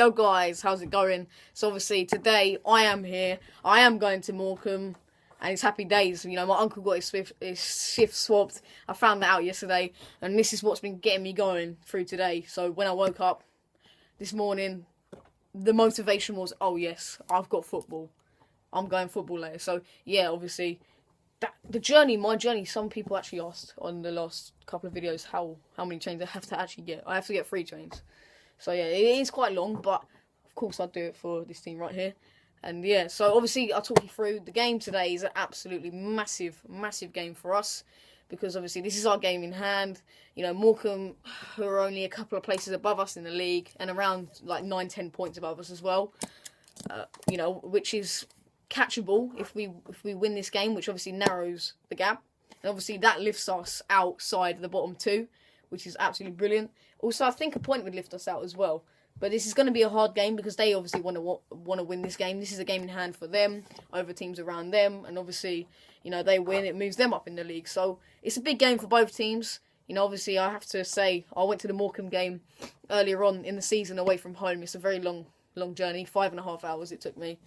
Yo guys, how's it going? So obviously today I am here. I am going to Morecambe and it's happy days. You know, my uncle got his shift swapped. I found that out yesterday and this is what's been getting me going through today. So when I woke up this morning, the motivation was, oh yes, I've got football. I'm going football later. So yeah, obviously my journey, some people actually asked on the last couple of videos how many trains I have to actually get. I have to get 3 trains. So yeah, it is quite long, but of course I'll do it for this team right here. And yeah, so obviously I'll talk you through. The game today is an absolutely massive game for us. Because obviously this is our game in hand. You know, Morecambe, who are only a couple of places above us in the league, and around like 9-10 points above us as well. You know, which is catchable if we win this game, which obviously narrows the gap. And obviously that lifts us outside the bottom 2, which is absolutely brilliant. Also, I think a point would lift us out as well. But this is going to be a hard game because they obviously want to win this game. This is a game in hand for them over teams around them, and obviously, you know, they win, it moves them up in the league. So it's a big game for both teams. You know, obviously, I have to say I went to the Morecambe game earlier on in the season away from home. It's a very long journey, 5.5 hours it took me.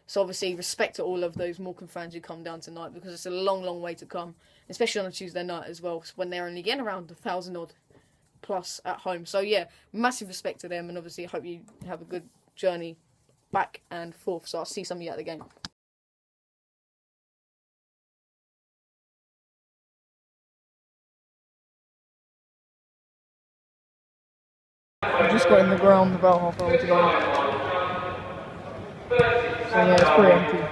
So obviously, respect to all of those Morecambe fans who come down tonight because it's a long way to come, especially on a Tuesday night as well, when they're only getting around 1,000 odd plus at home. So yeah, massive respect to them, and obviously I hope you have a good journey back and forth. So I'll see some of you at the game. I just got in the ground about half hour to go. So yeah, it's pretty empty.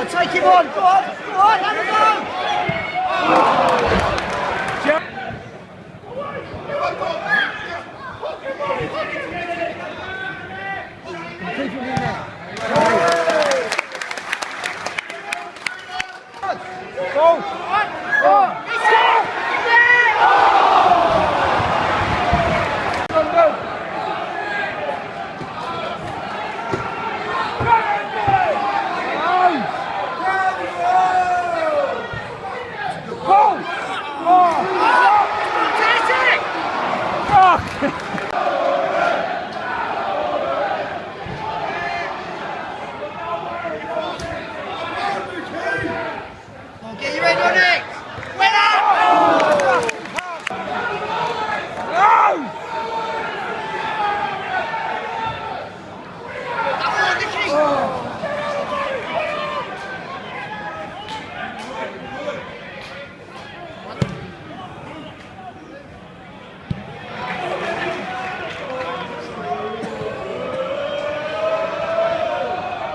Take him on, go on, have a go! Keep him in there. Go! Get you ready on it!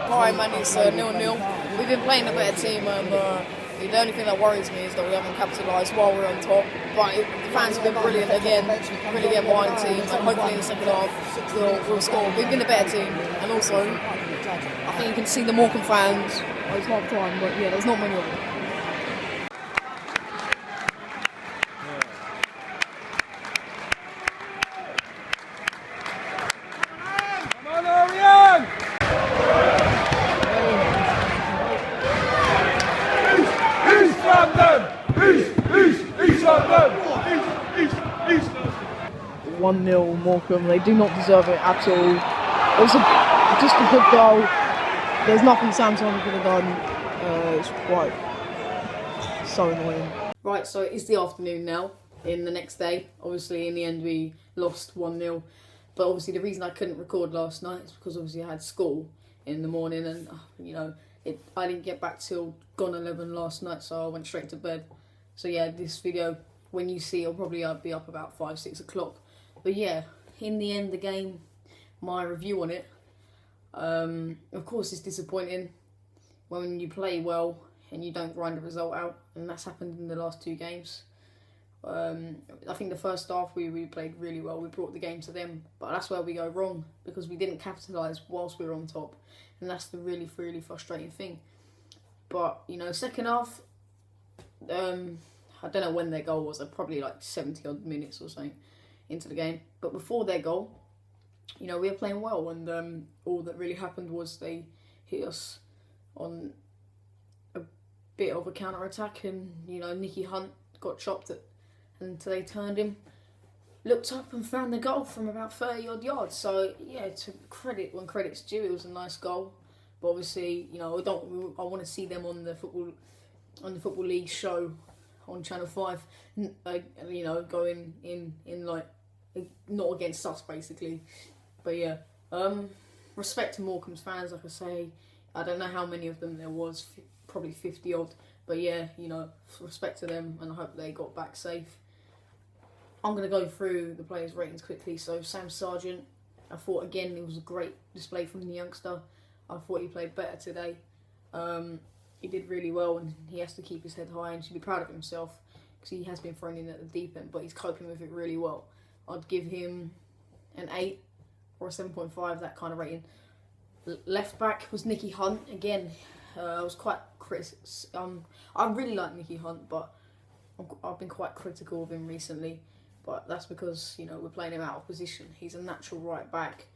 Alright man, it's 0-0. We've been playing a better team and the only thing that worries me is that we haven't capitalised while we're on top. But the fans have been brilliant again, really getting behind the team, and hopefully in the second half we'll score. We've been the better team, and also I think you can see the Morecambe fans. Oh, it's half time, but yeah, there's not many of them. Come on, Orient! Who's from them? Who's 1-0 Morecambe. They do not deserve it at all. It was just a good goal. There's nothing Sam Simon could have done. It's quite so annoying. Right, so it's the afternoon now. In the next day, obviously in the end we lost 1-0. But obviously the reason I couldn't record last night is because obviously I had school in the morning, and you know, I didn't get back till gone 11 last night, so I went straight to bed. So yeah, this video, when you see, I'll probably be up about 5-6 o'clock. But yeah, in the end, the game, my review on it, of course it's disappointing when you play well and you don't grind the result out, and that's happened in the last 2 games. I think the first half we played really well, we brought the game to them, but that's where we go wrong, because we didn't capitalise whilst we were on top, and that's the really frustrating thing. But, you know, second half, I don't know when their goal was, probably like 70 odd minutes or something into the game, but before their goal, you know, we were playing well, and all that really happened was they hit us on a bit of a counter-attack, and, you know, Nicky Hunt got chopped at, and they turned him, looked up and found the goal from about 30 odd yards. So yeah, to credit when credit's due, it was a nice goal. But obviously, you know, I want to see them on the football league show on Channel 5, you know, going in like, not against us basically. But yeah, respect to Morecambe's fans, like I say. I don't know how many of them there was, probably 50 odd. But yeah, you know, respect to them, and I hope they got back safe. I'm going to go through the players' ratings quickly. So Sam Sargent, I thought again it was a great display from the youngster. I thought he played better today. He did really well, and he has to keep his head high and should be proud of himself, because he has been thrown in at the deep end, but he's coping with it really well. I'd give him an 8 or a 7.5, that kind of rating. Left back was Nicky Hunt. Again, I was quite critical. I really like Nicky Hunt, but I've been quite critical of him recently. But that's because, you know, we're playing him out of position. He's a natural right back,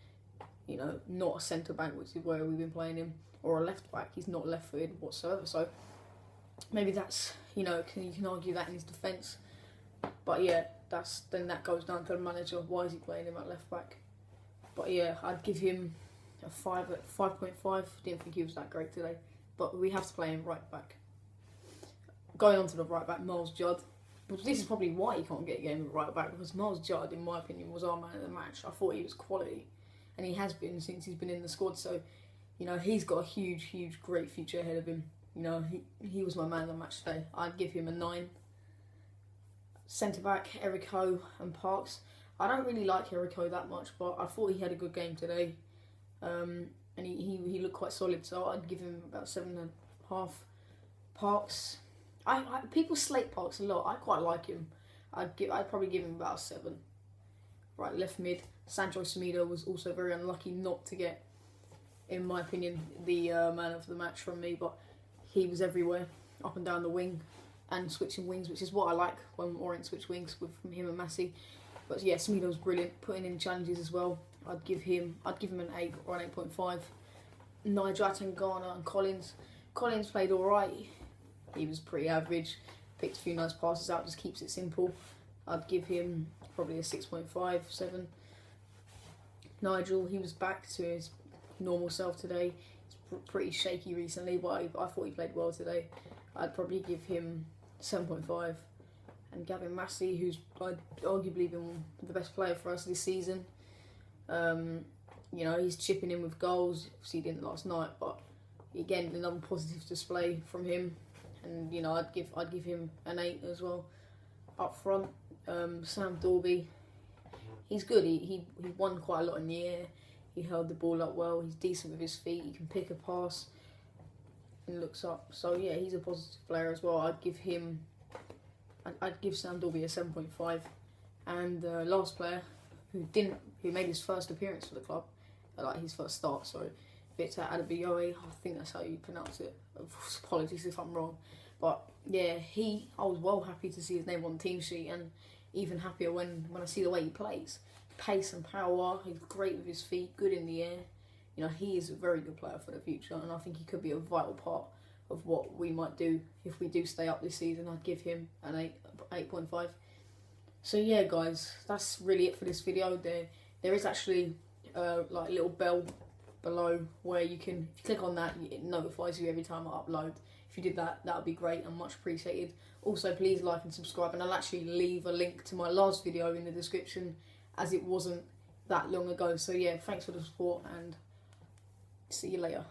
you know, not a centre back, which is where we've been playing him, or a left back. He's not left footed whatsoever. So maybe that's, you know, you can argue that in his defence. But yeah, then that goes down to the manager. Why is he playing him at left back? But yeah, I'd give him a 5.5. Didn't think he was that great today. But we have to play him right back. Going on to the right back, Miles Judd. But this is probably why he can't get a game at right back, because Miles Judd, in my opinion, was our man of the match. I thought he was quality, and he has been since he's been in the squad. So, you know, he's got a huge, great future ahead of him. You know, he was my man of the match today. I'd give him a 9. Centre back, Eric Ho and Parks. I don't really like Eric Ho that much, but I thought he had a good game today. And he looked quite solid, so I'd give him about 7.5. Parks, people slate Parks a lot. I quite like him. I'd probably give him about a 7. Right, left mid, Sancho Semedo was also very unlucky not to get, in my opinion, the man of the match from me, but he was everywhere, up and down the wing, and switching wings, which is what I like when Orient switch wings with him and Massey. But yeah, Semedo's brilliant, putting in challenges as well. I'd give him an 8 or an 8.5. Nigel Atangana and Collins. Collins played alright. He was pretty average. Picked a few nice passes out, just keeps it simple. I'd give him probably a 6.5, 7. Nigel, he was back to his normal self today. He's pretty shaky recently, but I thought he played well today. I'd probably give him 7.5. And Gavin Massey, who's arguably been the best player for us this season. You know, he's chipping in with goals. Obviously, he didn't last night, but again, another positive display from him. And you know, I'd give him an 8 as well. Up front, Sam Dorby, he's good. He won quite a lot in the air. He held the ball up well. He's decent with his feet. He can pick a pass and looks up. So yeah, he's a positive player as well. I'd give Sam Dorby a 7.5. And last player, who made his first appearance for the club, like his first start, sorry, Victor Adebayoye, I think that's how you pronounce it. Apologies if I'm wrong. But yeah, I was well happy to see his name on the team sheet, and even happier when I see the way he plays. Pace and power, he's great with his feet, good in the air. You know, he is a very good player for the future, and I think he could be a vital part of what we might do if we do stay up this season. I'd give him an 8 8.5. So yeah, guys, that's really it for this video. There is actually like a little bell below where you can, if you click on that, it notifies you every time I upload. If you did that, that would be great and much appreciated. Also, please like and subscribe, and I'll actually leave a link to my last video in the description, as it wasn't that long ago. So yeah, thanks for the support, and see you later.